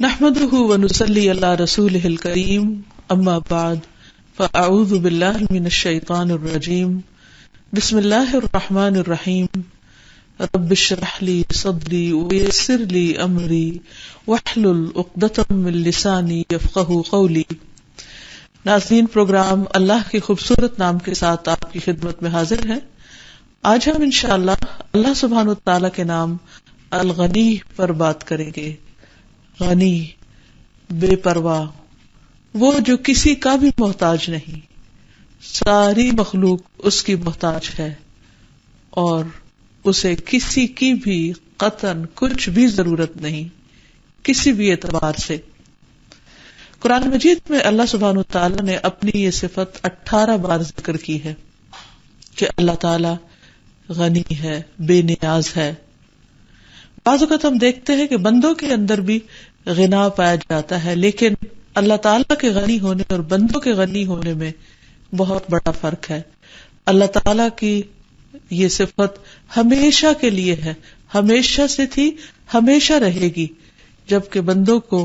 نحمده ونصلي على رسوله الكريم اما بعد فاعوذ بالله من الشيطان الرجيم بسم الله الرحمن الرحيم رب اشرح لي صدري ويسر لي امري واحلل عقدة من لساني يفقهوا قولي. ناظرین، پروگرام اللہ کے خوبصورت نام کے ساتھ آپ کی خدمت میں حاضر ہے. آج ہم انشاءاللہ اللہ سبحانہ وتعالی کے نام الغنی پر بات کریں گے. غنی، بے پرواہ، وہ جو کسی کا بھی محتاج نہیں، ساری مخلوق اس کی محتاج ہے اور اسے کسی کی بھی قطعاً کچھ بھی ضرورت نہیں کسی بھی اعتبار سے. قرآن مجید میں اللہ سبحانہ وتعالی نے اپنی یہ صفت 18 بار ذکر کی ہے کہ اللہ تعالی غنی ہے، بے نیاز ہے. بعض اوقات ہم دیکھتے ہیں کہ بندوں کے اندر بھی غنا پایا جاتا ہے، لیکن اللہ تعالیٰ کے غنی ہونے اور بندوں کے غنی ہونے میں بہت بڑا فرق ہے. اللہ تعالیٰ کی یہ صفت ہمیشہ کے لیے ہے، ہمیشہ سے تھی، ہمیشہ رہے گی. جبکہ بندوں کو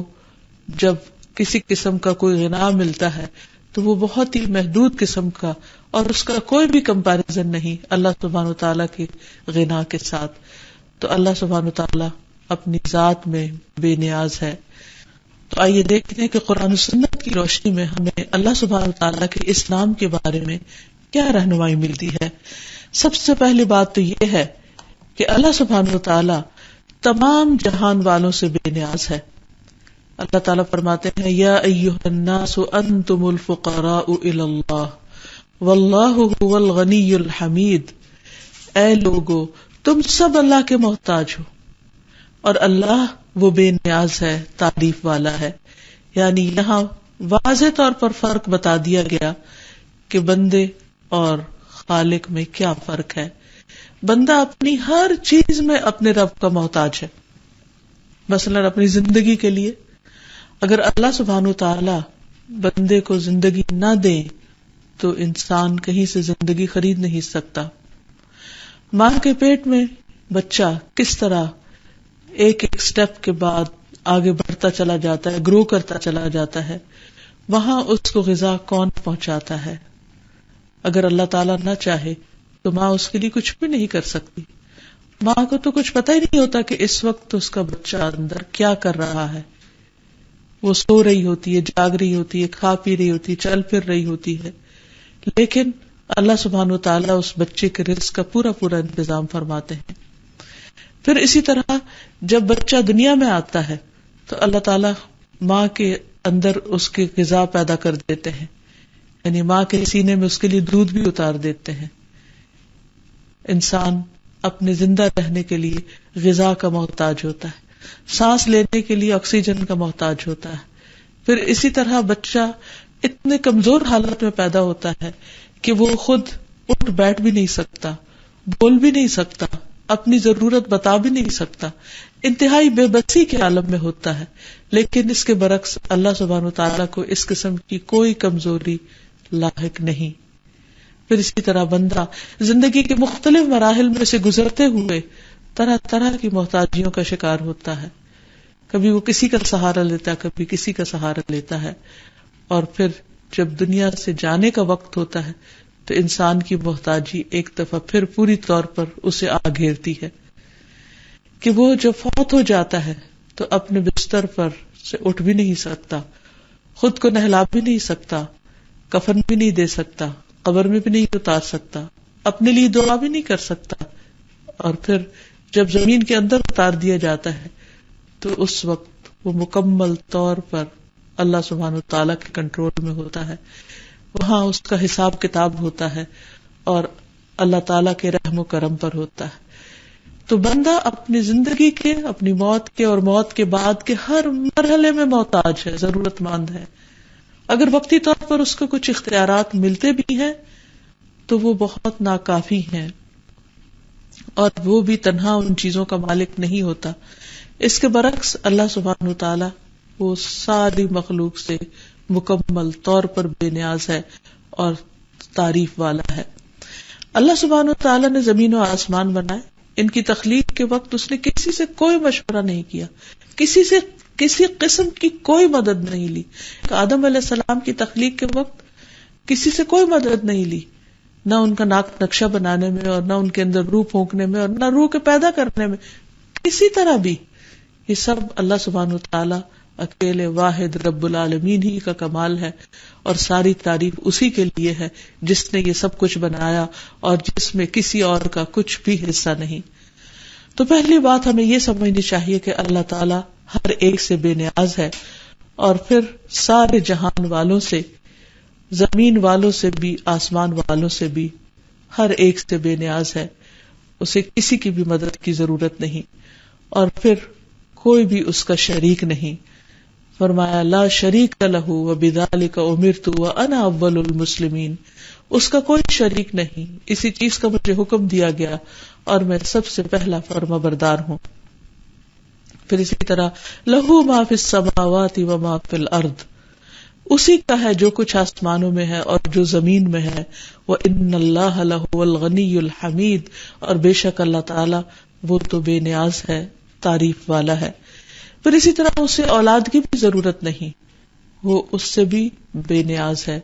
جب کسی قسم کا کوئی غنا ملتا ہے تو وہ بہت ہی محدود قسم کا، اور اس کا کوئی بھی کمپیریزن نہیں اللہ سبحانہ وتعالیٰ کے غنا کے ساتھ. تو اللہ سبحانہ وتعالیٰ اپنی ذات میں بے نیاز ہے. تو آئیے دیکھتے ہیں کہ قرآن و سنت کی روشنی میں ہمیں اللہ سبحانہ وتعالیٰ کے اس نام کے بارے میں کیا رہنمائی ملتی ہے. سب سے پہلی بات تو یہ ہے کہ اللہ سبحانہ وتعالیٰ تمام جہان والوں سے بے نیاز ہے. اللہ تعالیٰ فرماتے ہیں یا ایھا الناس انتم الفقراء الی اللہ واللہ هو الغنی الحمید. اے لوگو، تم سب اللہ کے محتاج ہو اور اللہ وہ بے نیاز ہے، تعریف والا ہے. یعنی یہاں واضح طور پر فرق بتا دیا گیا کہ بندے اور خالق میں کیا فرق ہے. بندہ اپنی ہر چیز میں اپنے رب کا محتاج ہے. مثلا اپنی زندگی کے لیے اگر اللہ سبحانہ وتعالی بندے کو زندگی نہ دے تو انسان کہیں سے زندگی خرید نہیں سکتا. ماں کے پیٹ میں بچہ کس طرح ایک ایک سٹیپ کے بعد آگے بڑھتا چلا جاتا ہے، گرو کرتا چلا جاتا ہے، وہاں اس کو غذا کون پہنچاتا ہے؟ اگر اللہ تعالیٰ نہ چاہے تو ماں اس کے لیے کچھ بھی نہیں کر سکتی. ماں کو تو کچھ پتہ ہی نہیں ہوتا کہ اس وقت اس کا بچہ اندر کیا کر رہا ہے. وہ سو رہی ہوتی ہے، جاگ رہی ہوتی ہے، کھا پی رہی ہوتی ہے، چل پھر رہی ہوتی ہے، لیکن اللہ سبحانہ وتعالیٰ اس بچے کے رزق کا پورا پورا انتظام فرماتے ہیں. پھر اسی طرح جب بچہ دنیا میں آتا ہے تو اللہ تعالیٰ ماں کے اندر اس کی غذا پیدا کر دیتے ہیں، یعنی ماں کے سینے میں اس کے لیے دودھ بھی اتار دیتے ہیں. انسان اپنے زندہ رہنے کے لیے غذا کا محتاج ہوتا ہے، سانس لینے کے لیے آکسیجن کا محتاج ہوتا ہے. پھر اسی طرح بچہ اتنے کمزور حالت میں پیدا ہوتا ہے کہ وہ خود اٹھ بیٹھ بھی نہیں سکتا، بول بھی نہیں سکتا، اپنی ضرورت بتا بھی نہیں سکتا، انتہائی بے بسی کے عالم میں ہوتا ہے. لیکن اس کے برعکس اللہ سبحانہ وتعالیٰ کو اس قسم کی کوئی کمزوری لاحق نہیں. پھر اسی طرح بندہ زندگی کے مختلف مراحل میں سے گزرتے ہوئے طرح طرح کی محتاجیوں کا شکار ہوتا ہے. کبھی وہ کسی کا سہارا لیتا ہے، کبھی کسی کا سہارا لیتا ہے، اور پھر جب دنیا سے جانے کا وقت ہوتا ہے تو انسان کی محتاجی ایک دفعہ پھر پوری طور پر اسے آ گھیرتی ہے کہ وہ جب فوت ہو جاتا ہے تو اپنے بستر پر سے اٹھ بھی نہیں سکتا، خود کو نہلا بھی نہیں سکتا، کفن بھی نہیں دے سکتا، قبر میں بھی نہیں اتار سکتا، اپنے لیے دعا بھی نہیں کر سکتا. اور پھر جب زمین کے اندر اتار دیا جاتا ہے تو اس وقت وہ مکمل طور پر اللہ سبحانہ وتعالیٰ کے کنٹرول میں ہوتا ہے. وہاں اس کا حساب کتاب ہوتا ہے اور اللہ تعالیٰ کے رحم و کرم پر ہوتا ہے. تو بندہ اپنی زندگی کے، اپنی موت کے اور موت کے بعد کے ہر مرحلے میں محتاج ہے، ضرورت مند ہے. اگر وقتی طور پر اس کو کچھ اختیارات ملتے بھی ہیں تو وہ بہت ناکافی ہیں، اور وہ بھی تنہا ان چیزوں کا مالک نہیں ہوتا. اس کے برعکس اللہ سبحانہ وتعالیٰ وہ ساری مخلوق سے مکمل طور پر بے نیاز ہے اور تعریف والا ہے. اللہ سبحانہ وتعالیٰ نے زمین و آسمان بنائے، ان کی تخلیق کے وقت اس نے کسی سے کوئی مشورہ نہیں کیا، کسی سے کسی قسم کی کوئی مدد نہیں لی. آدم علیہ السلام کی تخلیق کے وقت کسی سے کوئی مدد نہیں لی، نہ ان کا ناک نقشہ بنانے میں، اور نہ ان کے اندر روح پھونکنے میں، اور نہ روح کے پیدا کرنے میں، کسی طرح بھی. یہ سب اللہ سبحانہ وتعالی اکیلے واحد رب العالمین ہی کا کمال ہے، اور ساری تعریف اسی کے لیے ہے جس نے یہ سب کچھ بنایا اور جس میں کسی اور کا کچھ بھی حصہ نہیں. تو پہلی بات ہمیں یہ سمجھنی چاہیے کہ اللہ تعالی ہر ایک سے بے نیاز ہے، اور پھر سارے جہان والوں سے، زمین والوں سے بھی، آسمان والوں سے بھی، ہر ایک سے بے نیاز ہے. اسے کسی کی بھی مدد کی ضرورت نہیں، اور پھر کوئی بھی اس کا شریک نہیں. فرمایا لا شریک لہ وبذالک امرت وانا اول المسلمین. اس کا کوئی شریک نہیں، اسی چیز کا مجھے حکم دیا گیا اور میں سب سے پہلا فرما بردار ہوں. پھر اسی طرح لہ ما فی السماوات وما فی الارض، اسی کا ہے جو کچھ آسمانوں میں ہے اور جو زمین میں ہے. وَإِنَّ اللَّهَ لَهُوَ الْغَنِيُّ الْحَمِيدُ، اور بے شک اللہ تعالی وہ تو بے نیاز ہے، تعریف والا ہے. پھر اسی طرح اسے اولاد کی بھی ضرورت نہیں، وہ اس سے بھی بے نیاز ہے.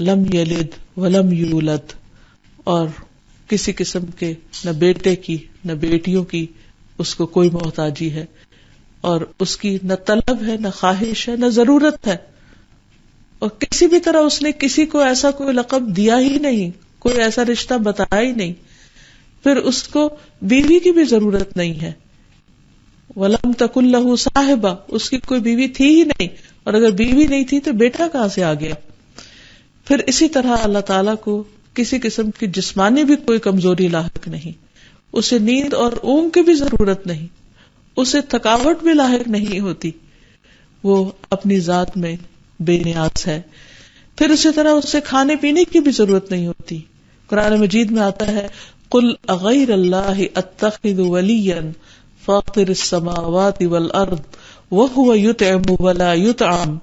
لم یلد ولم یولد، اور کسی قسم کے نہ بیٹے کی نہ بیٹیوں کی اس کو کوئی محتاجی ہے، اور اس کی نہ طلب ہے، نہ خواہش ہے، نہ ضرورت ہے. اور کسی بھی طرح اس نے کسی کو ایسا کوئی لقب دیا ہی نہیں، کوئی ایسا رشتہ بتایا ہی نہیں. پھر اس کو بیوی کی بھی ضرورت نہیں ہے. وَلَمْ تَكُنْ لَهُ صَاحِبَةٌ، اس کی کوئی بیوی تھی ہی نہیں، اور اگر بیوی نہیں تھی تو بیٹا کہاں سے آ گیا. پھر اسی طرح اللہ تعالیٰ کو کسی قسم کی جسمانی بھی کوئی کمزوری لاحق نہیں، اسے نیند اور اونگ کی بھی ضرورت نہیں، اسے تھکاوٹ بھی لاحق نہیں ہوتی، وہ اپنی ذات میں بے نیاز ہے. پھر اسی طرح اسے کھانے پینے کی بھی ضرورت نہیں ہوتی. قرآن مجید میں آتا ہے قُلْ أَغَيْرَ اللَّهِ أَتَّخِذُ وَلِيًّا فاطر السماوات والارض وهو يطعم ولا يطعم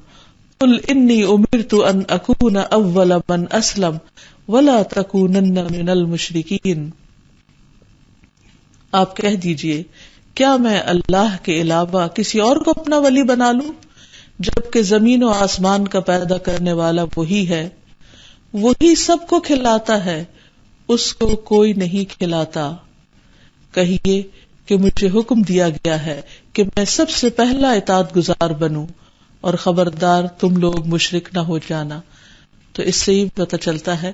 قل انی امرت ان اکون اول من اسلم ولا تکونن من المشرکین. آپ کہہ دیجئے کیا میں اللہ کے علاوہ کسی اور کو اپنا ولی بنا لوں، جبکہ زمین و آسمان کا پیدا کرنے والا وہی ہے، وہی سب کو کھلاتا ہے، اس کو کوئی نہیں کھلاتا. کہیے کہ مجھے حکم دیا گیا ہے کہ میں سب سے پہلا اطاعت گزار بنوں، اور خبردار تم لوگ مشرک نہ ہو جانا. تو اس سے یہ پتہ چلتا ہے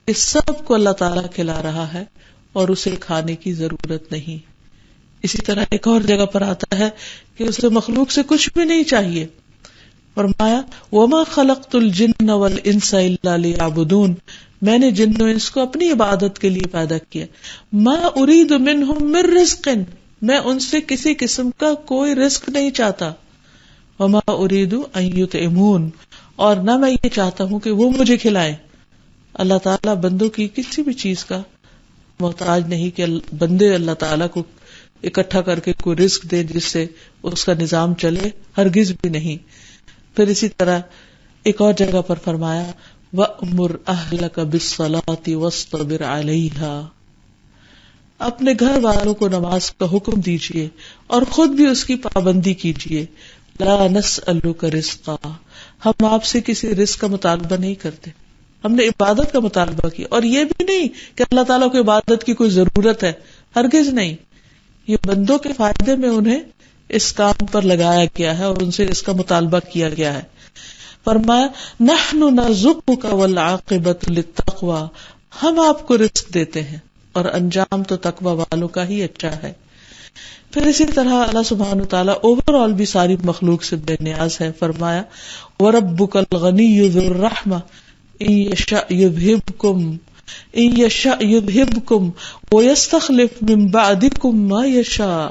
کہ سب کو اللہ تعالیٰ کھلا رہا ہے اور اسے کھانے کی ضرورت نہیں. اسی طرح ایک اور جگہ پر آتا ہے کہ اسے مخلوق سے کچھ بھی نہیں چاہیے. فرمایا وَمَا خَلَقْتُ الْجِنَّ وَالْإِنسَ إِلَّا لِيَعْبُدُونَ، میں نے جن و انس کو اپنی عبادت کے لیے پیدا کیا. مَا أُرِيدُ مِنْهُمْ مِنْ رِزْقٍ، میں ان سے کسی قسم کا کوئی رزق نہیں چاہتا. وَمَا أُرِيدُ أَن يُطْعِمُونَ، اور نہ میں یہ چاہتا ہوں کہ وہ مجھے کھلائیں. اللہ تعالیٰ بندوں کی کسی بھی چیز کا محتاج نہیں کہ بندے اللہ تعالیٰ کو اکٹھا کر کے کوئی رزق دے جس سے اس کا نظام چلے، ہرگز بھی نہیں. پھر اسی طرح ایک اور جگہ پر فرمایا وَأْمُرْ أَهْلَكَ بِالصَّلَاةِ وَاصْطَبِرْ عَلَيْهَا، اپنے گھر والوں کو نماز کا حکم دیجیے اور خود بھی اس کی پابندی کیجیے. لا نسألک رزقا، ہم آپ سے کسی رزق کا مطالبہ نہیں کرتے، ہم نے عبادت کا مطالبہ کیا. اور یہ بھی نہیں کہ اللہ تعالیٰ کو عبادت کی کوئی ضرورت ہے، ہرگز نہیں. یہ بندوں کے فائدے میں انہیں اس کام پر لگایا گیا ہے اور ان سے اس کا مطالبہ کیا گیا ہے. فرمایا نحن نرزقک والعاقبۃ للتقوی، ہم آپ کو رزق دیتے ہیں اور انجام تو تقوی والوں کا ہی اچھا ہے. پھر اسی طرح اللہ سبحانہ وتعالیٰ اوور آل بھی ساری مخلوق سے بے نیاز ہے. فرمایا وَرَبُّكَ الْغَنِيُّ ذُو الرَّحْمَةِ إِن يَشَأْ يُذْهِبْكُمْ وَيَسْتَخْلِفْ مِن بَعْدِكُمْ مَا يَشَاءُ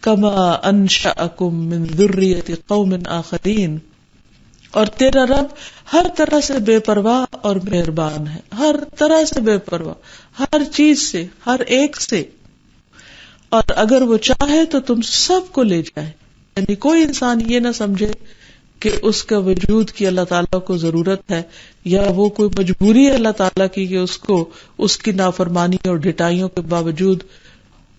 كَمَا أَنشَأَكُم مِّن ذُرِّيَّةِ قَوْمٍ آخَرِينَ. اور تیرا رب ہر طرح سے بے پرواہ اور مہربان ہے، ہر طرح سے بے پرواہ، ہر چیز سے، ہر ایک سے. اور اگر وہ چاہے تو تم سب کو لے جائے. یعنی کوئی انسان یہ نہ سمجھے کہ اس کا وجود کی اللہ تعالیٰ کو ضرورت ہے، یا وہ کوئی مجبوری ہے اللہ تعالیٰ کی کہ اس کو اس کی نافرمانی اور ڈھٹائیوں کے باوجود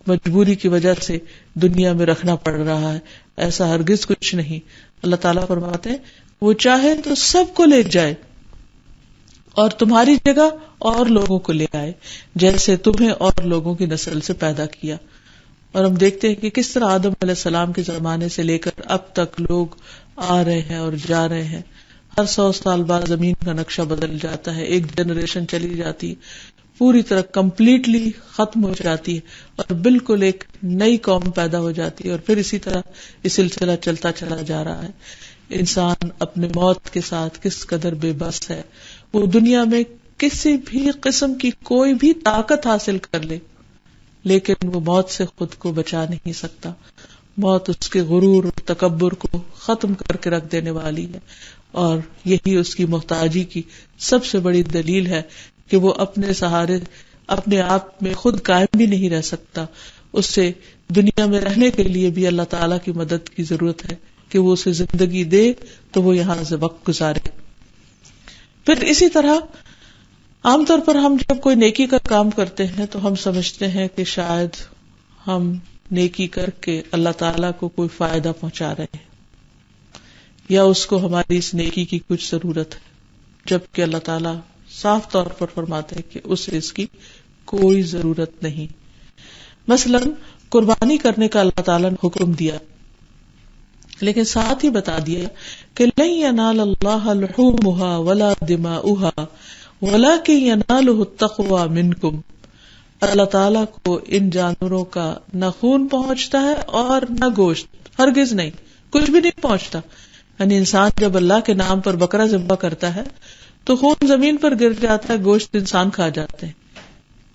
مجبوری کی وجہ سے دنیا میں رکھنا پڑ رہا ہے. ایسا ہرگز کچھ نہیں. اللہ تعالیٰ فرماتے ہیں وہ چاہے تو سب کو لے جائے اور تمہاری جگہ اور لوگوں کو لے آئے جیسے تمہیں اور لوگوں کی نسل سے پیدا کیا. اور ہم دیکھتے ہیں کہ کس طرح آدم علیہ السلام کے زمانے سے لے کر اب تک لوگ آ رہے ہیں اور جا رہے ہیں. ہر 100 سال بعد زمین کا نقشہ بدل جاتا ہے, ایک جنریشن چلی جاتی ہے, پوری طرح کمپلیٹلی ختم ہو جاتی ہے اور بالکل ایک نئی قوم پیدا ہو جاتی ہے, اور پھر اسی طرح یہ سلسلہ چلتا چلا جا رہا ہے. انسان اپنے موت کے ساتھ کس قدر بے بس ہے. وہ دنیا میں کسی بھی قسم کی کوئی بھی طاقت حاصل کر لے لیکن وہ موت سے خود کو بچا نہیں سکتا. موت اس کے غرور اور تکبر کو ختم کر کے رکھ دینے والی ہے, اور یہی اس کی محتاجی کی سب سے بڑی دلیل ہے کہ وہ اپنے سہارے اپنے آپ میں خود قائم بھی نہیں رہ سکتا. اس سے دنیا میں رہنے کے لیے بھی اللہ تعالیٰ کی مدد کی ضرورت ہے کہ وہ اسے زندگی دے تو وہ یہاں سے وقت گزارے. پھر اسی طرح عام طور پر ہم جب کوئی نیکی کا کام کرتے ہیں تو ہم سمجھتے ہیں کہ شاید ہم نیکی کر کے اللہ تعالیٰ کو کوئی فائدہ پہنچا رہے ہیں یا اس کو ہماری اس نیکی کی کچھ ضرورت ہے, جبکہ اللہ تعالیٰ صاف طور پر فرماتے ہیں کہ اسے اس کی کوئی ضرورت نہیں. مثلا قربانی کرنے کا اللہ تعالیٰ نے حکم دیا لیکن ساتھ ہی بتا دیا کہ لن ینال اللہ لحومها ولا دماؤها ولکن ینالہ التقوی منکم. اللہ تعالیٰ کو ان جانوروں کا نہ خون پہنچتا ہے اور نہ گوشت, ہرگز نہیں, کچھ بھی نہیں پہنچتا. یعنی انسان جب اللہ کے نام پر بکرا ذبح کرتا ہے تو خون زمین پر گر جاتا ہے, گوشت انسان کھا جاتے ہیں.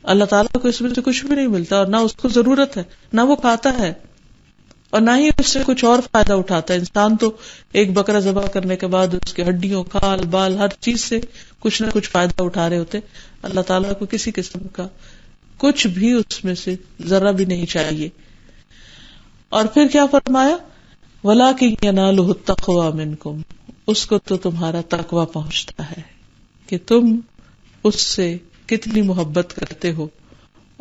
اللہ تعالیٰ کو اس میں سے کچھ بھی نہیں ملتا اور نہ اس کو ضرورت ہے, نہ وہ کھاتا ہے اور نہ ہی اس سے کچھ اور فائدہ اٹھاتا ہے. انسان تو ایک بکرا ذبح کرنے کے بعد اس کے ہڈیوں, کھال بال ہر چیز سے کچھ نہ کچھ فائدہ اٹھا رہے ہوتے. اللہ تعالیٰ کو کسی قسم کا کچھ بھی اس میں سے ذرا بھی نہیں چاہیے. اور پھر کیا فرمایا, وَلَٰكِن يَنَالُهُ التَّقْوَىٰ مِنكُمْ, اس کو تو تمہارا تقویٰ پہنچتا ہے کہ تم اس سے کتنی محبت کرتے ہو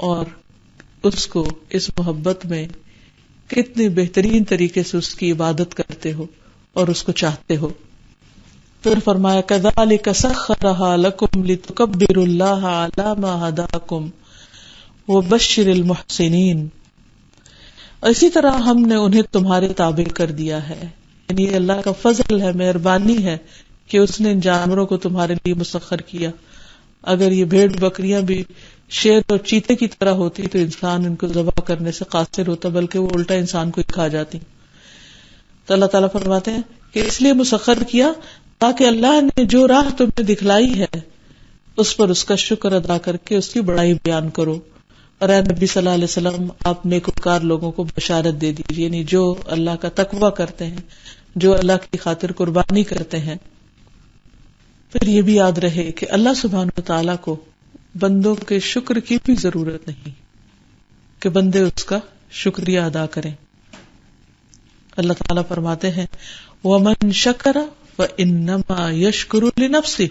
اور اس کو اس محبت میں کتنی بہترین طریقے سے اس کی عبادت کرتے ہو اور اس کو چاہتے ہو. پھر فرمایا كَذَلِكَ سَخَّرَهَا لَكُمْ لِتُكَبِّرُوا اللَّهَ عَلَىٰ مَا هَدَاكُمْ وَبَشِّرِ الْمُحْسِنِينَ. اسی طرح ہم نے انہیں تمہارے تابع کر دیا ہے, یعنی اللہ کا فضل ہے, مہربانی ہے کہ اس نے ان جانوروں کو تمہارے لیے مسخر کیا. اگر یہ بھیڑ بکریاں بھی شیر اور چیتے کی طرح ہوتی تو انسان ان کو ذبح کرنے سے قاصر ہوتا, بلکہ وہ الٹا انسان کو کھا جاتی. تو اللہ تعالیٰ فرماتے ہیں کہ اس لیے مسخر کیا تاکہ اللہ نے جو راہ تمہیں دکھلائی ہے اس پر اس کا شکر ادا کر کے اس کی بڑائی بیان کرو. اور اے نبی صلی اللہ علیہ وسلم, آپ نیکوکار لوگوں کو بشارت دے دیجیے, یعنی جو اللہ کا تقویٰ کرتے ہیں, جو اللہ کی خاطر قربانی کرتے ہیں. پھر یہ بھی یاد رہے کہ اللہ سبحانہ و تعالیٰ کو بندوں کے شکر کی بھی ضرورت نہیں کہ بندے اس کا شکریہ ادا کریں. اللہ تعالیٰ فرماتے ہیں وَمَن شَكَرَ فَإِنَّمَا يَشْكُرُ لِنَفْسِهِ,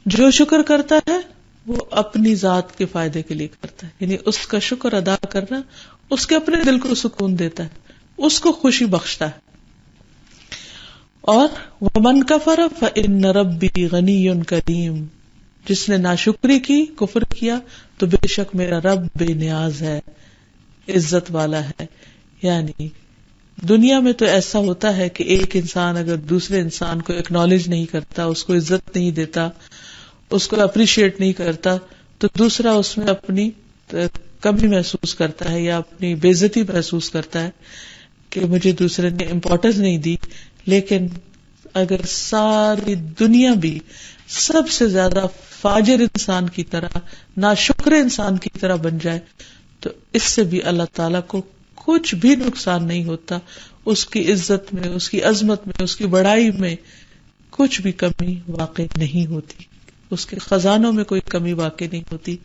جو شکر کرتا ہے وہ اپنی ذات کے فائدے کے لیے کرتا ہے. یعنی اس کا شکر ادا کرنا اس کے اپنے دل کو سکون دیتا ہے, اس کو خوشی بخشتا ہے. اور وَمَن كَفَرَ فَإِنَّ رَبِّي غَنِيٌّ كَرِيمٌ, جس نے ناشکری کی, کفر کیا, تو بے شک میرا رب بے نیاز ہے, عزت والا ہے. یعنی دنیا میں تو ایسا ہوتا ہے کہ ایک انسان اگر دوسرے انسان کو ایکنالج نہیں کرتا, اس کو عزت نہیں دیتا, اس کو اپریشیٹ نہیں کرتا, تو دوسرا اس میں اپنی کمی محسوس کرتا ہے یا اپنی بے عزتی محسوس کرتا ہے کہ مجھے دوسرے نے امپورٹنس نہیں دی. لیکن اگر ساری دنیا بھی سب سے زیادہ فاجر انسان کی طرح, ناشکر انسان کی طرح بن جائے تو اس سے بھی اللہ تعالیٰ کو کچھ بھی نقصان نہیں ہوتا. اس کی عزت میں, اس کی عظمت میں, اس کی بڑائی میں کچھ بھی کمی واقع نہیں ہوتی, اس کے خزانوں میں کوئی کمی واقع نہیں ہوتی.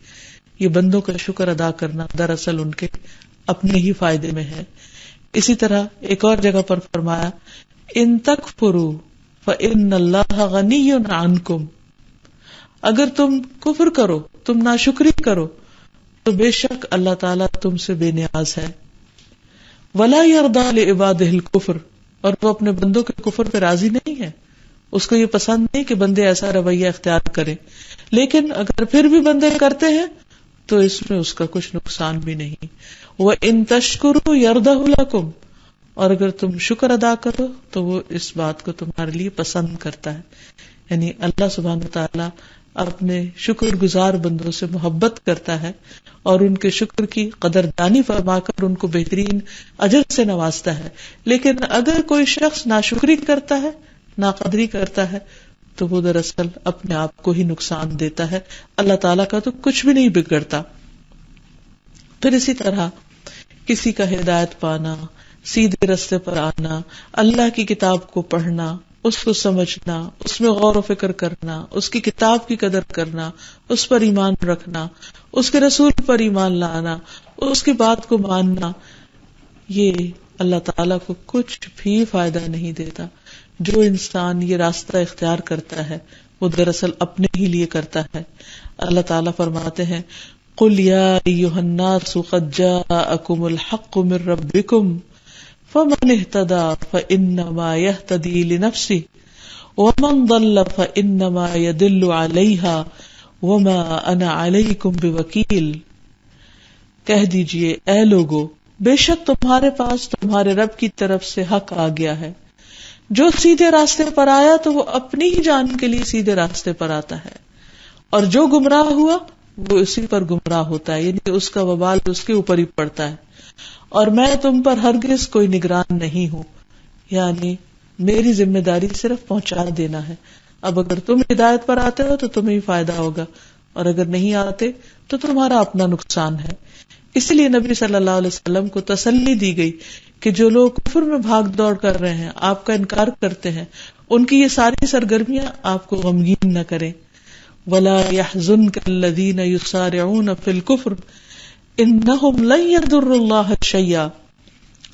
یہ بندوں کا شکر ادا کرنا دراصل ان کے اپنے ہی فائدے میں ہے. اسی طرح ایک اور جگہ پر فرمایا ان تکفروا فإن اللہ غنی عنکم, اگر تم کفر کرو, تم ناشکری کرو, تو بے شک اللہ تعالیٰ تم سے بے نیاز ہے. ولا یرضی لعبادہ الکفر، اور وہ اپنے بندوں کے کفر پہ راضی نہیں ہے، اس کو یہ پسند نہیں کہ بندے ایسا رویہ اختیار کریں، لیکن اگر پھر بھی بندے کرتے ہیں تو اس میں اس کا کچھ نقصان بھی نہیں. وَإِن تَشْكُرُوا يَرْضَهُ لَكُمْ، اور اگر تم شکر ادا کرو تو وہ اس بات کو تمہارے لیے پسند کرتا ہے. یعنی اللہ سبحانہ وتعالی اپنے شکر گزار بندوں سے محبت کرتا ہے اور ان کے شکر کی قدردانی فرما کر ان کو بہترین اجر سے نوازتا ہے. لیکن اگر کوئی شخص ناشکری کرتا ہے، ناقدری کرتا ہے، تو وہ دراصل اپنے آپ کو ہی نقصان دیتا ہے، اللہ تعالیٰ کا تو کچھ بھی نہیں بگڑتا. پھر اسی طرح کسی کا ہدایت پانا، سیدھے راستے پر آنا، اللہ کی کتاب کو پڑھنا، اس کو سمجھنا، اس میں غور و فکر کرنا، اس کی کتاب کی قدر کرنا، اس پر ایمان رکھنا، اس کے رسول پر ایمان لانا، اس کی بات کو ماننا، یہ اللہ تعالیٰ کو کچھ بھی فائدہ نہیں دیتا. جو انسان یہ راستہ اختیار کرتا ہے وہ دراصل اپنے ہی لیے کرتا ہے. اللہ تعالیٰ فرماتے ہیں قُلْ يَا أَيُّهَا النَّاسُ قَدْ جَاءَكُمُ الْحَقُّ مِنْ رَبِّكُمْ فَمَنِ اهْتَدَى فَإِنَّمَا يَهْتَدِي لِنَفْسِهِ وَمَنْ ضَلَّ فَإِنَّمَا يَضِلُّ عَلَيْهَا وَمَا أَنَا عَلَيْكُمْ بِوَكِيلٍ. کہہ دیجئے اے لوگو، بے شک تمہارے پاس تمہارے رب کی طرف سے حق آ گیا ہے. جو سیدھے راستے پر آیا تو وہ اپنی ہی جان کے لیے سیدھے راستے پر آتا ہے، اور جو گمراہ ہوا وہ اسی پر گمراہ ہوتا ہے، یعنی اس کا وبال اس کے اوپر ہی پڑتا ہے. اور میں تم پر ہرگز کوئی نگران نہیں ہوں، یعنی میری ذمہ داری صرف پہنچا دینا ہے. اب اگر تم ہدایت پر آتے ہو تو تمہیں ہی فائدہ ہوگا، اور اگر نہیں آتے تو تمہارا اپنا نقصان ہے. اسی لیے نبی صلی اللہ علیہ وسلم کو تسلی دی گئی کہ جو لوگ کفر میں بھاگ دوڑ کر رہے ہیں، آپ کا انکار کرتے ہیں، ان کی یہ ساری سرگرمیاں آپ کو غمگین نہ کریں. وَلَا يَحْزُنْكَ الَّذِينَ يُسَارِعُونَ فِي الْكُفْرِ إِنَّهُمْ لَن يَضُرُّوا اللَّهَ شَيْئًا،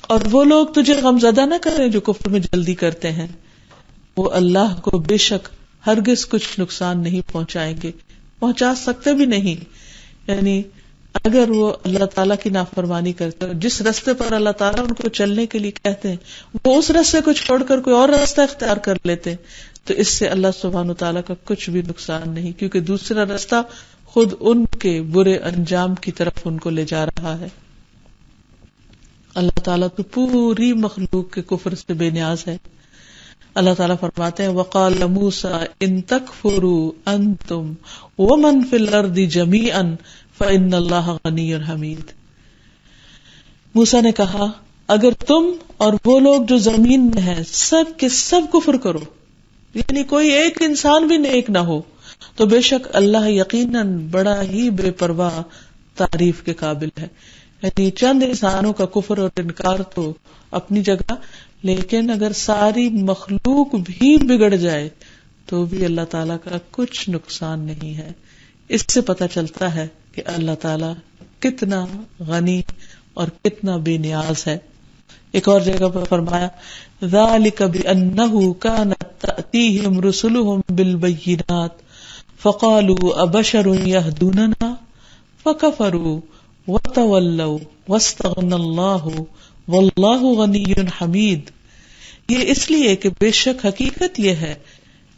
اور وہ لوگ تجھے غمزدہ نہ کریں جو کفر میں جلدی کرتے ہیں، وہ اللہ کو بے شک ہرگز کچھ نقصان نہیں پہنچائیں گے، پہنچا سکتے بھی نہیں. یعنی اگر وہ اللہ تعالیٰ کی نافرمانی کرتے ہیں، جس راستے پر اللہ تعالیٰ ان کو چلنے کے لیے کہتے ہیں وہ اس راستے کو چھوڑ کر کوئی اور راستہ اختیار کر لیتے ہیں، تو اس سے اللہ سبحانہ تعالیٰ کا کچھ بھی نقصان نہیں، کیونکہ دوسرا راستہ خود ان کے برے انجام کی طرف ان کو لے جا رہا ہے. اللہ تعالیٰ تو پوری مخلوق کے کفر سے بے نیاز ہے. اللہ تعالیٰ فرماتے ہیں وَقَالَ مُوسَىٰ إِن تَكْفُرُوا أَنتُمْ وَمَنْ فِي الْأَرْضِ جَمِيعًا فَإِنَّ اللَّهَ غَنِيٌّ حَمِيدٌ. موسیٰ نے کہا اگر تم اور وہ لوگ جو زمین میں ہیں سب کے سب کفر کرو، یعنی کوئی ایک انسان بھی نیک نہ ہو، تو بے شک اللہ یقیناً بڑا ہی بے پرواہ تعریف کے قابل ہے. یعنی چند انسانوں کا کفر اور انکار تو اپنی جگہ، لیکن اگر ساری مخلوق بھی بگڑ جائے تو بھی اللہ تعالیٰ کا کچھ نقصان نہیں ہے. اس سے پتہ چلتا ہے کہ اللہ تعالیٰ کتنا غنی اور کتنا بے نیاز ہے. ایک اور جگہ پر فرمایا ذالک بأنہ کانت تأتیہم رسلہم بالبینات فقالوا ابشر یہدوننا فکفروا وتولوا واستغنى اللہ واللہ غنی حمید. یہ اس لیے کہ بے شک حقیقت یہ ہے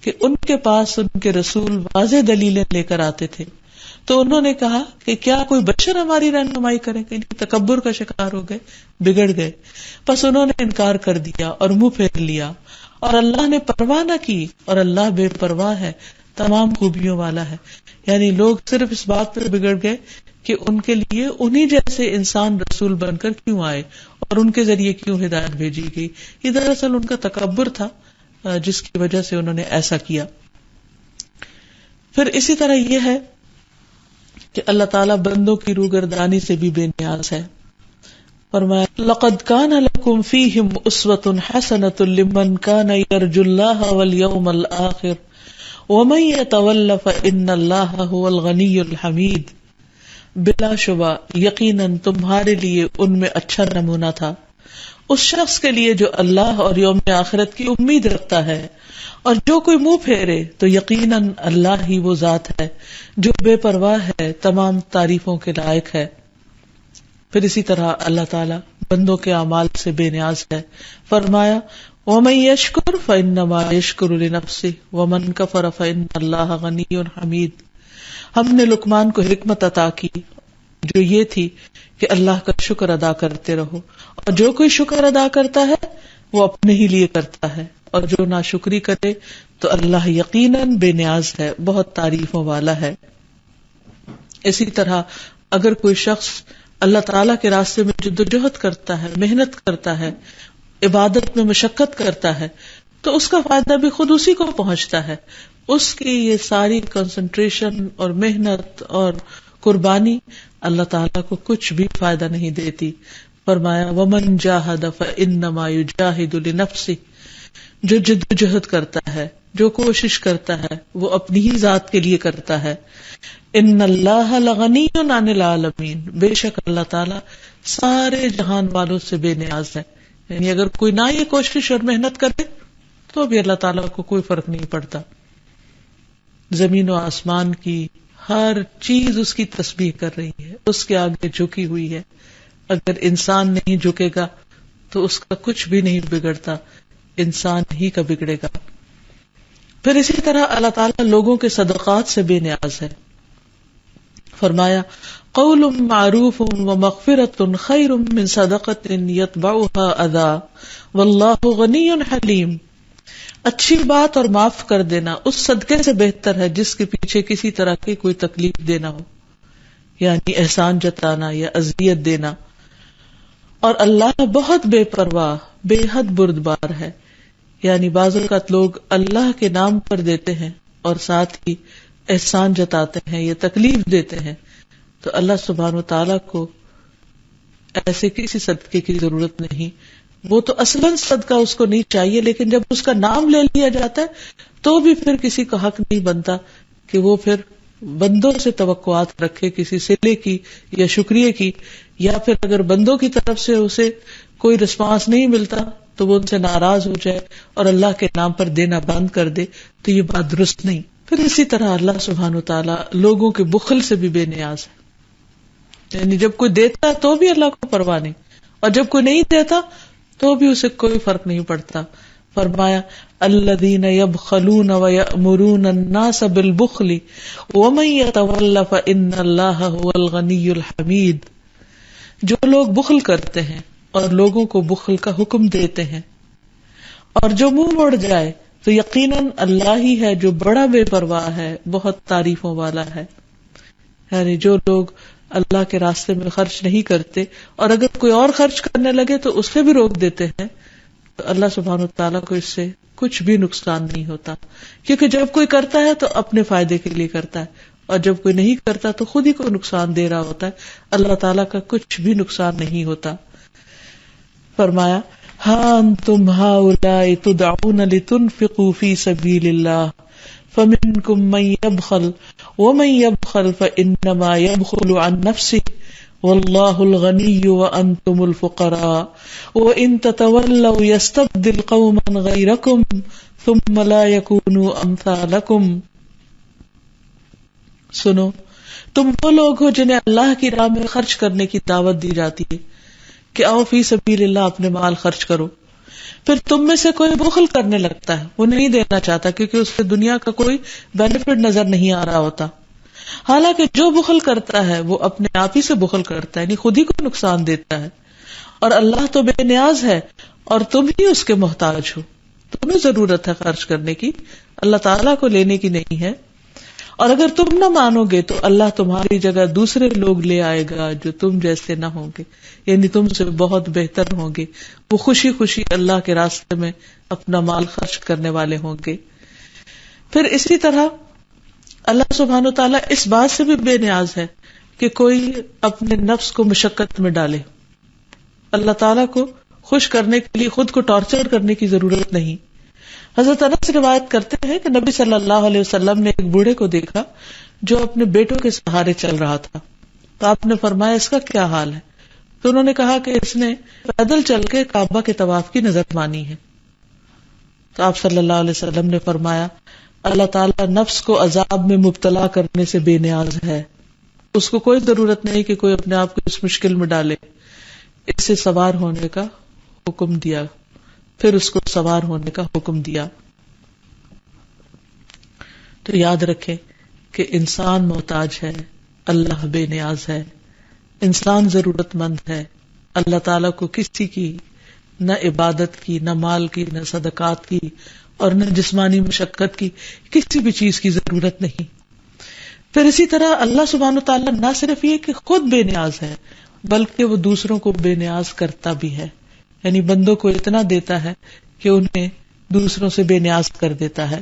کہ ان کے پاس ان کے رسول واضح دلیلیں لے کر آتے تھے، تو انہوں نے کہا کہ کیا کوئی بشر ہماری رہنمائی کرے گا. تکبر کا شکار ہو گئے، بگڑ گئے. پس انہوں نے انکار کر دیا اور منہ پھیر لیا، اور اللہ نے پرواہ نہ کی، اور اللہ بے پرواہ ہے، تمام خوبیوں والا ہے. یعنی لوگ صرف اس بات پر بگڑ گئے کہ ان کے لیے انہی جیسے انسان رسول بن کر کیوں آئے اور ان کے ذریعے کیوں ہدایت بھیجی گئی. یہ دراصل ان کا تکبر تھا جس کی وجہ سے انہوں نے ایسا کیا. پھر اسی طرح یہ ہے کہ اللہ تعالیٰ بندوں کی روگردانی سے بھی بے نیاز ہے. فرمایا لقد كان لكم فيهم أسوة حسنة لمن كان يرجو الله واليوم الآخر ومن يتول فإن الله هو الغني الحميد. بلا شبہ یقیناً تمہارے لیے ان میں اچھا نمونہ تھا اس شخص کے لیے جو اللہ اور یوم آخرت کی امید رکھتا ہے، اور جو کوئی منہ پھیرے تو یقیناً اللہ ہی وہ ذات ہے جو بے پرواہ ہے، تمام تعریفوں کے لائق ہے. پھر اسی طرح اللہ تعالیٰ بندوں کے اعمال سے بے نیاز ہے. فرمایا وَمَن يَشْكُرْ فَإِنَّمَا يَشْكُرُ لِنَفْسِهِ وَمَن كَفَرَ فَإِنَّ اللَّهَ غَنِيٌّ حَمِيدٌ. ہم نے لقمان کو حکمت عطا کی جو یہ تھی کہ اللہ کا شکر ادا کرتے رہو، اور جو کوئی شکر ادا کرتا ہے وہ اپنے ہی لیے کرتا ہے، اور جو ناشکری کرے تو اللہ یقیناً بے نیاز ہے، بہت تعریفوں والا ہے. اسی طرح اگر کوئی شخص اللہ تعالیٰ کے راستے میں جدوجہد کرتا ہے، محنت کرتا ہے، عبادت میں مشقت کرتا ہے، تو اس کا فائدہ بھی خود اسی کو پہنچتا ہے. اس کی یہ ساری کنسنٹریشن اور محنت اور قربانی اللہ تعالیٰ کو کچھ بھی فائدہ نہیں دیتی. فرمایا وَمَن جَاهَدَ فَإِنَّمَا يُجَاهِدُ لِنَفْسِهِ. جو جدوجہد کرتا ہے، جو کوشش کرتا ہے، وہ اپنی ہی ذات کے لیے کرتا ہے. ان اللہ لغنی عن العالمین. بے شک اللہ تعالیٰ سارے جہان والوں سے بے نیاز ہے. یعنی اگر کوئی نہ یہ کوشش اور محنت کرے تو بھی اللہ تعالیٰ کو کوئی فرق نہیں پڑتا. زمین و آسمان کی ہر چیز اس کی تسبیح کر رہی ہے، اس کے آگے جھکی ہوئی ہے. اگر انسان نہیں جھکے گا تو اس کا کچھ بھی نہیں بگڑتا، انسان ہی کا بگڑے گا. پھر اسی طرح اللہ تعالیٰ لوگوں کے صدقات سے بے نیاز ہے. فرمایا قول معروف ومغفرۃ خیر من صدقۃ یتبعها اذی واللہ غنی حلیم. اچھی بات اور معاف کر دینا اس صدقے سے بہتر ہے جس کے پیچھے کسی طرح کی کوئی تکلیف دینا ہو، یعنی احسان جتانا یا اذیت دینا. اور اللہ بہت بے پرواہ، بے حد بردبار ہے. یعنی بعض اوقات لوگ اللہ کے نام پر دیتے ہیں اور ساتھ ہی احسان جتاتے ہیں یا تکلیف دیتے ہیں، تو اللہ سبحانہ و تعالیٰ کو ایسے کسی صدقے کی ضرورت نہیں. وہ تو اصلاً صدقہ اس کو نہیں چاہیے، لیکن جب اس کا نام لے لیا جاتا ہے تو بھی پھر کسی کا حق نہیں بنتا کہ وہ پھر بندوں سے توقعات رکھے کسی صلے کی یا شکریہ کی، یا پھر اگر بندوں کی طرف سے اسے کوئی رسپانس نہیں ملتا تو وہ ان سے ناراض ہو جائے اور اللہ کے نام پر دینا بند کر دے، تو یہ بات درست نہیں. پھر اسی طرح اللہ سبحانہ و تعالیٰ لوگوں کے بخل سے بھی بے نیاز ہے. یعنی جب کوئی دیتا ہے تو بھی اللہ کو پرواہ نہیں، اور جب کوئی نہیں دیتا تو بھی اسے کوئی فرق نہیں پڑتا. فرمایا الذین یبخلون ویأمرون الناس بالبخل ومن یتول فإن اللہ هو الغنی الحمید. جو لوگ بخل کرتے ہیں اور لوگوں کو بخل کا حکم دیتے ہیں اور جو منہ موڑ جائے تو یقیناً اللہ ہی ہے جو بڑا بے پرواہ ہے، بہت تعریفوں والا ہے. یعنی جو لوگ اللہ کے راستے میں خرچ نہیں کرتے اور اگر کوئی اور خرچ کرنے لگے تو اس سے بھی روک دیتے ہیں، تو اللہ سبحانہ وتعالیٰ کو اس سے کچھ بھی نقصان نہیں ہوتا. کیونکہ جب کوئی کرتا ہے تو اپنے فائدے کے لیے کرتا ہے، اور جب کوئی نہیں کرتا تو خود ہی کو نقصان دے رہا ہوتا ہے. اللہ تعالیٰ کا کچھ بھی نقصان نہیں ہوتا. فرمایا ہاں انتم ہؤلاء تدعون لتنفقوا فی سبیل اللہ فمنکم من یبخل ومن یبخل فانما یبخل عن نفسه واللہ الغنی وانتم الفقراء وان تتولوا یستبدل قوما غیرکم ثم لا یکونوا امثالکم. سنو، تم وہ لوگ ہو جنہیں اللہ کی راہ میں خرچ کرنے کی دعوت دی جاتی ہے کہ آؤ فی سبیل اللہ اپنے مال خرچ کرو. پھر تم میں سے کوئی بخل کرنے لگتا ہے، وہ نہیں دینا چاہتا کیونکہ اس سے دنیا کا کوئی بینیفٹ نظر نہیں آ رہا ہوتا. حالانکہ جو بخل کرتا ہے وہ اپنے آپ ہی سے بخل کرتا ہے، یعنی خود ہی کو نقصان دیتا ہے. اور اللہ تو بے نیاز ہے اور تم ہی اس کے محتاج ہو. تمہیں ضرورت ہے خرچ کرنے کی، اللہ تعالیٰ کو لینے کی نہیں ہے. اور اگر تم نہ مانو گے تو اللہ تمہاری جگہ دوسرے لوگ لے آئے گا جو تم جیسے نہ ہوں گے، یعنی تم سے بہت بہتر ہوں گے. وہ خوشی خوشی اللہ کے راستے میں اپنا مال خرچ کرنے والے ہوں گے. پھر اسی طرح اللہ سبحانہ و تعالیٰ اس بات سے بھی بے نیاز ہے کہ کوئی اپنے نفس کو مشقت میں ڈالے. اللہ تعالیٰ کو خوش کرنے کے لیے خود کو ٹارچر کرنے کی ضرورت نہیں. حضرت انس روایت کرتے ہیں کہ نبی صلی اللہ علیہ وسلم نے ایک بوڑھے کو دیکھا جو اپنے بیٹوں کے سہارے چل رہا تھا. تو آپ نے فرمایا اس کا کیا حال ہے؟ تو انہوں نے کہا کہ اس نے پیدل چل کے کعبہ کے طواف کی نظر مانی ہے. تو آپ صلی اللہ علیہ وسلم نے فرمایا اللہ تعالیٰ نفس کو عذاب میں مبتلا کرنے سے بے نیاز ہے. اس کو کوئی ضرورت نہیں کہ کوئی اپنے آپ کو اس مشکل میں ڈالے. اس سے سوار ہونے کا حکم دیا، پھر اس کو سوار ہونے کا حکم دیا. تو یاد رکھیں کہ انسان محتاج ہے، اللہ بے نیاز ہے. انسان ضرورت مند ہے. اللہ تعالیٰ کو کسی کی نہ عبادت کی، نہ مال کی، نہ صدقات کی، اور نہ جسمانی مشقت کی، کسی بھی چیز کی ضرورت نہیں. پھر اسی طرح اللہ سبحانہ و تعالیٰ نہ صرف یہ کہ خود بے نیاز ہے بلکہ وہ دوسروں کو بے نیاز کرتا بھی ہے. یعنی بندوں کو اتنا دیتا ہے کہ انہیں دوسروں سے بے نیاز کر دیتا ہے.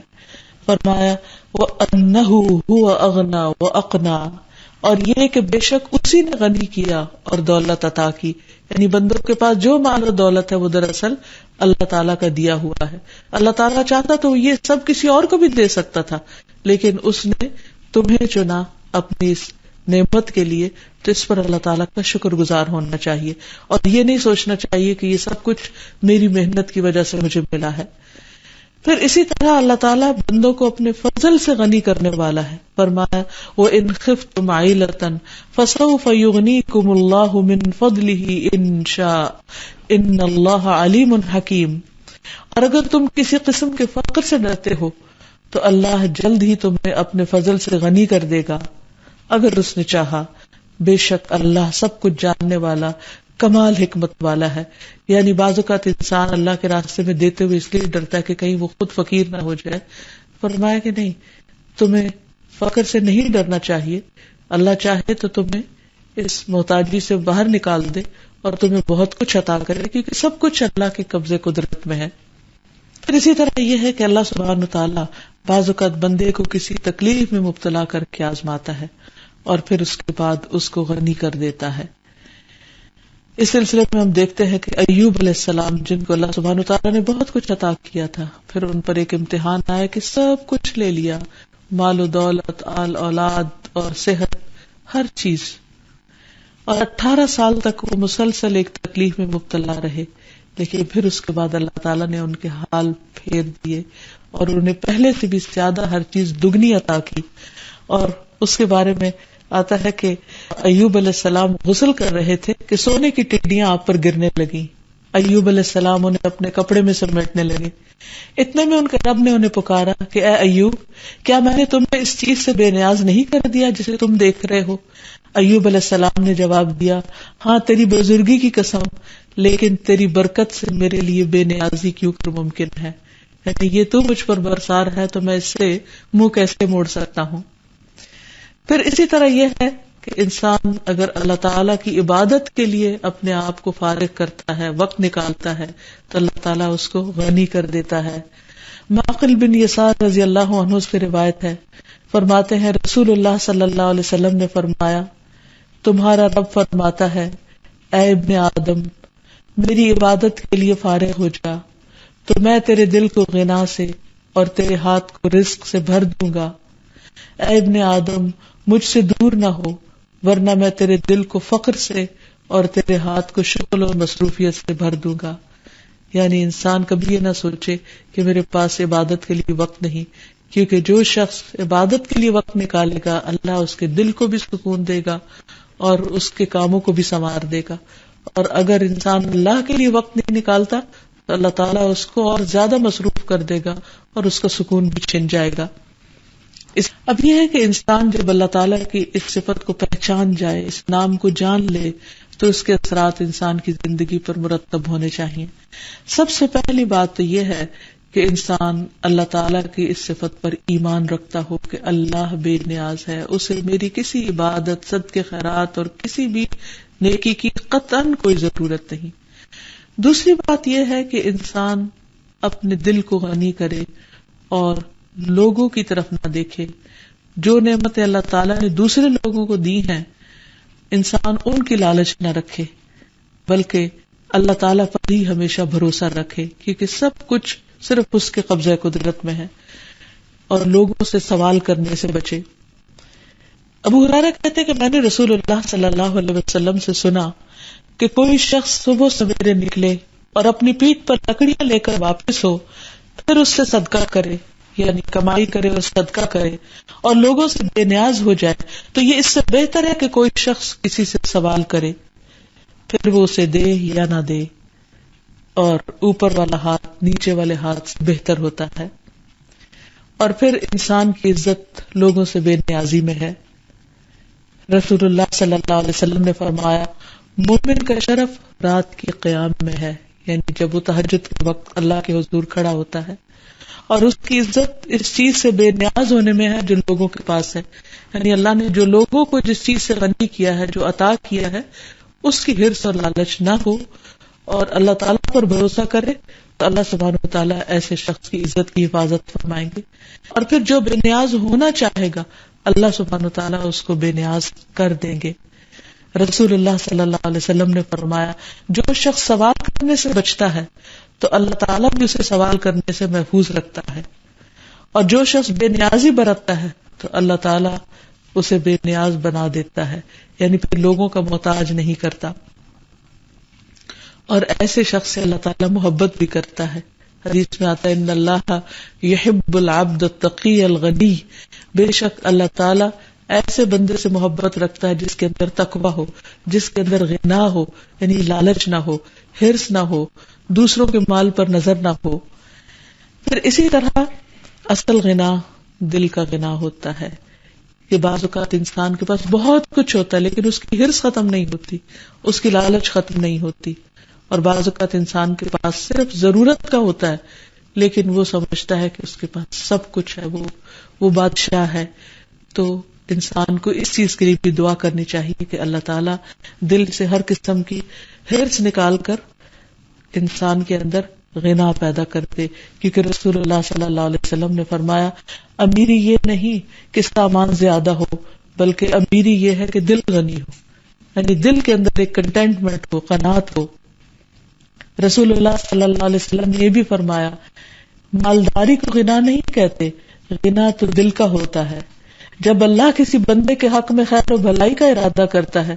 فرمایا وَأَنَّهُ هُوَ أَغْنَى وَأَقْنَى، اور یہ کہ بے شک اسی نے غنی کیا اور دولت عطا کی. یعنی بندوں کے پاس جو مال و دولت ہے وہ دراصل اللہ تعالیٰ کا دیا ہوا ہے. اللہ تعالیٰ چاہتا تو یہ سب کسی اور کو بھی دے سکتا تھا، لیکن اس نے تمہیں چنا اپنی اس نعمت کے لیے. تو اس پر اللہ تعالیٰ کا شکر گزار ہونا چاہیے، اور یہ نہیں سوچنا چاہیے کہ یہ سب کچھ میری محنت کی وجہ سے مجھے ملا ہے. پھر اسی طرح اللہ تعالیٰ بندوں کو اپنے فضل سے غنی کرنے والا ہے. فرمایا وَإِنْ خِفْتُمْ عَيْلَةً فَسَوْفَ يُغْنِيكُمُ اللَّهُ مِنْ فَضْلِهِ إِنْ شَاءَ إِنَّ اللَّهَ عَلِيمٌ حَكِيمٌ، اور اگر تم کسی قسم کے فقر سے ڈرتے ہو تو اللہ جلد ہی تمہیں اپنے فضل سے غنی کر دے گا اگر اس نے چاہا. بے شک اللہ سب کچھ جاننے والا، کمال حکمت والا ہے. یعنی بعض اوقات انسان اللہ کے راستے میں دیتے ہوئے اس لیے ڈرتا ہے کہ کہیں وہ خود فقیر نہ ہو جائے. فرمایا کہ نہیں، تمہیں فقر سے نہیں ڈرنا چاہیے. اللہ چاہے تو تمہیں اس محتاجی سے باہر نکال دے اور تمہیں بہت کچھ عطا کرے، کیونکہ سب کچھ اللہ کے قبضے قدرت میں ہے. پھر اسی طرح یہ ہے کہ اللہ سبحانہ وتعالیٰ بعض اوقات بندے کو کسی تکلیف میں مبتلا کر کے آزماتا ہے اور پھر اس کے بعد اس کو غنی کر دیتا ہے. اس سلسلے میں ہم دیکھتے ہیں کہ ایوب علیہ السلام، جن کو اللہ سبحانہ وتعالیٰ نے بہت کچھ عطا کیا تھا، پھر ان پر ایک امتحان آیا کہ سب کچھ لے لیا، مال و دولت، آل اولاد اور صحت، ہر چیز، اور 18 سال تک وہ مسلسل ایک تکلیف میں مبتلا رہے. لیکن پھر اس کے بعد اللہ تعالیٰ نے ان کے حال پھیر دیے اور انہیں پہلے سے بھی زیادہ ہر چیز دگنی عطا کی. اور اس کے بارے میں آتا ہے کہ ایوب علیہ السلام غسل کر رہے تھے کہ سونے کی ٹڈیاں آپ پر گرنے لگیں. ایوب علیہ السلام انہیں اپنے کپڑے میں سمیٹنے لگے. اتنے میں ان کے رب نے انہیں پکارا کہ اے ایوب، کیا میں نے تمہیں اس چیز سے بے نیاز نہیں کر دیا جسے تم دیکھ رہے ہو؟ ایوب علیہ السلام نے جواب دیا، ہاں تیری بزرگی کی قسم، لیکن تیری برکت سے میرے لیے بے نیازی کیوں کر ممکن ہے؟ یعنی یہ تو مجھ پر برسار ہے تو میں اس سے منہ کیسے موڑ سکتا ہوں؟ پھر اسی طرح یہ ہے کہ انسان اگر اللہ تعالیٰ کی عبادت کے لیے اپنے آپ کو فارغ کرتا ہے، وقت نکالتا ہے، تو اللہ تعالیٰ اس کو غنی کر دیتا ہے. معقل بن یسار رضی اللہ عنہ سے روایت ہے، فرماتے ہیں رسول اللہ صلی اللہ علیہ وسلم نے فرمایا، تمہارا رب فرماتا ہے، اے ابن آدم، میری عبادت کے لیے فارغ ہو جا تو میں تیرے دل کو غنا سے اور تیرے ہاتھ کو رزق سے بھر دوں گا. اے ابن آدم، مجھ سے دور نہ ہو ورنہ میں تیرے دل کو فقر سے اور تیرے ہاتھ کو شغل اور مصروفیت سے بھر دوں گا. یعنی انسان کبھی یہ نہ سوچے کہ میرے پاس عبادت کے لیے وقت نہیں، کیونکہ جو شخص عبادت کے لیے وقت نکالے گا اللہ اس کے دل کو بھی سکون دے گا اور اس کے کاموں کو بھی سنوار دے گا. اور اگر انسان اللہ کے لیے وقت نہیں نکالتا تو اللہ تعالیٰ اس کو اور زیادہ مصروف کر دے گا اور اس کا سکون بھی چھن جائے گا. اب یہ ہے کہ انسان جب اللہ تعالیٰ کی اس صفت کو پہچان جائے، اس نام کو جان لے، تو اس کے اثرات انسان کی زندگی پر مرتب ہونے چاہیے. سب سے پہلی بات تو یہ ہے کہ انسان اللہ تعالیٰ کی اس صفت پر ایمان رکھتا ہو کہ اللہ بے نیاز ہے، اسے میری کسی عبادت، صدقے، خیرات اور کسی بھی نیکی کی قطعاً کوئی ضرورت نہیں. دوسری بات یہ ہے کہ انسان اپنے دل کو غنی کرے اور لوگوں کی طرف نہ دیکھے. جو نعمتیں اللہ تعالیٰ نے دوسرے لوگوں کو دی ہیں، انسان ان کی لالچ نہ رکھے بلکہ اللہ تعالیٰ پر ہی ہمیشہ بھروسہ رکھے، کیونکہ سب کچھ صرف اس کے قبضہ قدرت میں ہے. اور لوگوں سے سوال کرنے سے بچے. ابو ہریرہ کہتے کہ میں نے رسول اللہ صلی اللہ علیہ وسلم سے سنا کہ کوئی شخص صبح سویرے نکلے اور اپنی پیٹھ پر لکڑیاں لے کر واپس ہو، پھر اس سے صدقہ کرے یعنی کمائی کرے اور صدقہ کرے اور لوگوں سے بے نیاز ہو جائے، تو یہ اس سے بہتر ہے کہ کوئی شخص کسی سے سوال کرے پھر وہ اسے دے یا نہ دے، اور اوپر والا ہاتھ نیچے والے ہاتھ سے بہتر ہوتا ہے۔ اور پھر انسان کی عزت لوگوں سے بے نیازی میں ہے۔ رسول اللہ صلی اللہ علیہ وسلم نے فرمایا مومن کا شرف رات کے قیام میں ہے، یعنی جب وہ تہجد کے وقت اللہ کے حضور کھڑا ہوتا ہے، اور اس کی عزت اس چیز سے بے نیاز ہونے میں ہے جو لوگوں کے پاس ہے، یعنی اللہ نے جو لوگوں کو جس چیز سے غنی کیا ہے، جو عطا کیا ہے، اس کی حرص اور لالچ نہ ہو اور اللہ تعالیٰ پر بھروسہ کرے، تو اللہ سبحانہ و تعالیٰ ایسے شخص کی عزت کی حفاظت فرمائیں گے۔ اور پھر جو بے نیاز ہونا چاہے گا اللہ سبحانہ و تعالیٰ اس کو بے نیاز کر دیں گے۔ رسول اللہ صلی اللہ علیہ وسلم نے فرمایا جو شخص سوال کرنے سے بچتا ہے تو اللہ تعالیٰ بھی اسے سوال کرنے سے محفوظ رکھتا ہے، اور جو شخص بے نیازی برتتا ہے تو اللہ تعالیٰ اسے بے نیاز بنا دیتا ہے، یعنی پھر لوگوں کا محتاج نہیں کرتا، اور ایسے شخص سے اللہ تعالیٰ محبت بھی کرتا ہے۔ حدیث میں آتا ہے ان اللہ یحب العبد التقی الغنی، بے شک اللہ تعالیٰ ایسے بندے سے محبت رکھتا ہے جس کے اندر تقویٰ ہو، جس کے اندر غنا ہو، یعنی لالچ نہ ہو، حرص نہ ہو، دوسروں کے مال پر نظر نہ ہو۔ پھر اسی طرح اصل غنا دل کا غنا ہوتا ہے کہ بعض اوقات انسان کے پاس بہت کچھ ہوتا ہے لیکن اس کی حرص ختم نہیں ہوتی، اس کی لالچ ختم نہیں ہوتی، اور بعض اوقات انسان کے پاس صرف ضرورت کا ہوتا ہے لیکن وہ سمجھتا ہے کہ اس کے پاس سب کچھ ہے، وہ بادشاہ ہے۔ تو انسان کو اس چیز کے لیے بھی دعا کرنی چاہیے کہ اللہ تعالیٰ دل سے ہر قسم کی حرص نکال کر انسان کے اندر غنا پیدا کر دے، کیونکہ رسول اللہ صلی اللہ علیہ وسلم نے فرمایا امیری یہ نہیں کہ سامان زیادہ ہو، بلکہ امیری یہ ہے کہ دل غنی ہو، یعنی دل کے اندر ایک کنٹینٹمنٹ ہو، قناعت ہو۔ رسول اللہ صلی اللہ علیہ وسلم نے یہ بھی فرمایا مالداری کو غنا نہیں کہتے، غنا تو دل کا ہوتا ہے۔ جب اللہ کسی بندے کے حق میں خیر و بھلائی کا ارادہ کرتا ہے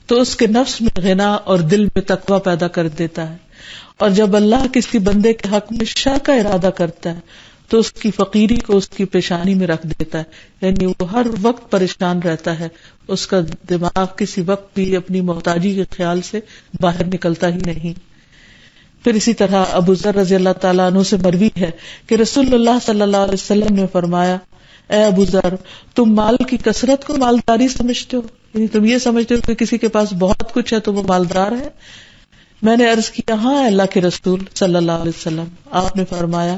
تو اس کے نفس میں غنا اور دل میں تقویٰ پیدا کر دیتا ہے، اور جب اللہ کسی بندے کے حق میں شر کا ارادہ کرتا ہے تو اس کی فقیری کو اس کی پیشانی میں رکھ دیتا ہے، یعنی وہ ہر وقت پریشان رہتا ہے، اس کا دماغ کسی وقت بھی اپنی محتاجی کے خیال سے باہر نکلتا ہی نہیں۔ پھر اسی طرح ابو ذر رضی اللہ تعالیٰ عنہ سے مروی ہے کہ رسول اللہ صلی اللہ علیہ وسلم نے فرمایا اے ابو ذر تم مال کی کثرت کو مالداری سمجھتے ہو، یعنی تم یہ سمجھتے ہو کہ کسی کے پاس بہت کچھ ہے تو وہ مالدار ہے؟ میں نے عرض کیا ہاں اللہ کے رسول صلی اللہ علیہ وسلم۔ آپ نے فرمایا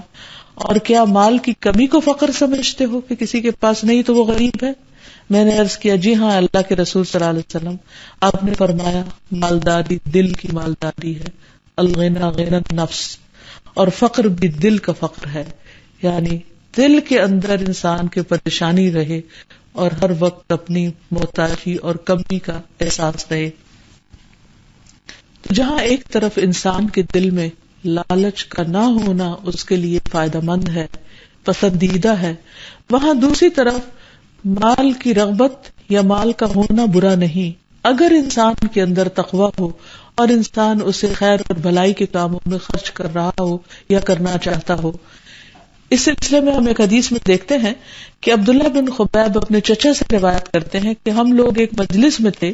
اور کیا مال کی کمی کو فقر سمجھتے ہو کہ کسی کے پاس نہیں تو وہ غریب ہے؟ میں نے عرض کیا جی ہاں اللہ کے رسول صلی اللہ علیہ وسلم۔ آپ نے فرمایا مالداری دل کی مالداری ہے، الغنا غنا النفس، اور فقر بھی دل کا فقر ہے، یعنی دل کے اندر انسان کے پریشانی رہے اور ہر وقت اپنی محتاجی اور کمی کا احساس رہے۔ جہاں ایک طرف انسان کے دل میں لالچ کا نہ ہونا اس کے لیے فائدہ مند ہے، پسندیدہ ہے، وہاں دوسری طرف مال کی رغبت یا مال کا ہونا برا نہیں، اگر انسان کے اندر تقویٰ ہو اور انسان اسے خیر اور بھلائی کے کاموں میں خرچ کر رہا ہو یا کرنا چاہتا ہو۔ اس سلسلے میں ہم ایک حدیث میں دیکھتے ہیں کہ عبداللہ بن خبیب اپنے چچا سے روایت کرتے ہیں کہ ہم لوگ ایک مجلس میں تھے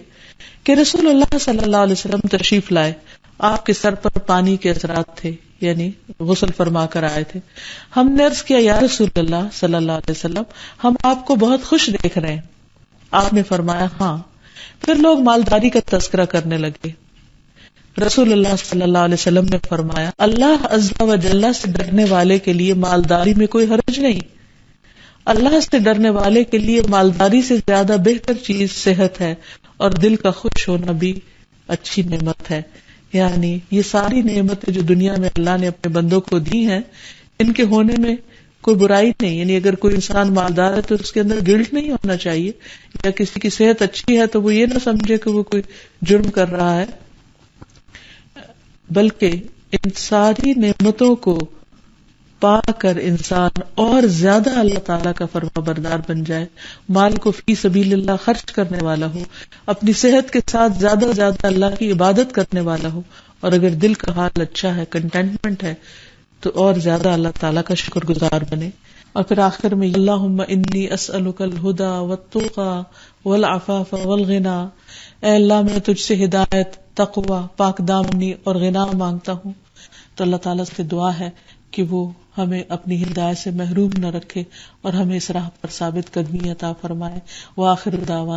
کہ رسول اللہ صلی اللہ علیہ وسلم تشریف لائے، آپ کے سر پر پانی کے اثرات تھے، یعنی غسل فرما کر آئے تھے۔ ہم نے عرض کیا یا رسول اللہ صلی اللہ علیہ وسلم ہم آپ کو بہت خوش دیکھ رہے ہیں۔ آپ نے فرمایا ہاں۔ پھر لوگ مالداری کا تذکرہ کرنے لگے۔ رسول اللہ صلی اللہ علیہ وسلم نے فرمایا اللہ عز و جل سے ڈرنے والے کے لیے مالداری میں کوئی حرج نہیں، اللہ سے ڈرنے والے کے لیے مالداری سے زیادہ بہتر چیز صحت ہے، اور دل کا خوش ہونا بھی اچھی نعمت ہے۔ یعنی یہ ساری نعمتیں جو دنیا میں اللہ نے اپنے بندوں کو دی ہیں ان کے ہونے میں کوئی برائی نہیں، یعنی اگر کوئی انسان مالدار ہے تو اس کے اندر گلٹ نہیں ہونا چاہیے، یا کسی کی صحت اچھی ہے تو وہ یہ نہ سمجھے کہ وہ کوئی جرم کر رہا ہے، بلکہ ان ساری نعمتوں کو پا کر انسان اور زیادہ اللہ تعالیٰ کا فرما بردار بن جائے، مال کو فی سبیل اللہ خرچ کرنے والا ہو، اپنی صحت کے ساتھ زیادہ سے زیادہ اللہ کی عبادت کرنے والا ہو، اور اگر دل کا حال اچھا ہے، کنٹینٹمنٹ ہے، تو اور زیادہ اللہ تعالیٰ کا شکر گزار بنے. اور پھر آخر میں اللہم انی اسألک الہدی والتقی والعفاف والغنی، اے اللہ میں تجھ سے ہدایت، تقوی، پاک دامنی اور غنا مانگتا ہوں. تو اللہ تعالیٰ سے دعا ہے کہ وہ ہمیں اپنی ہدایت سے محروم نہ رکھے اور ہمیں اس راہ پر ثابت قدمی عطا فرمائے. وآخر دعوانا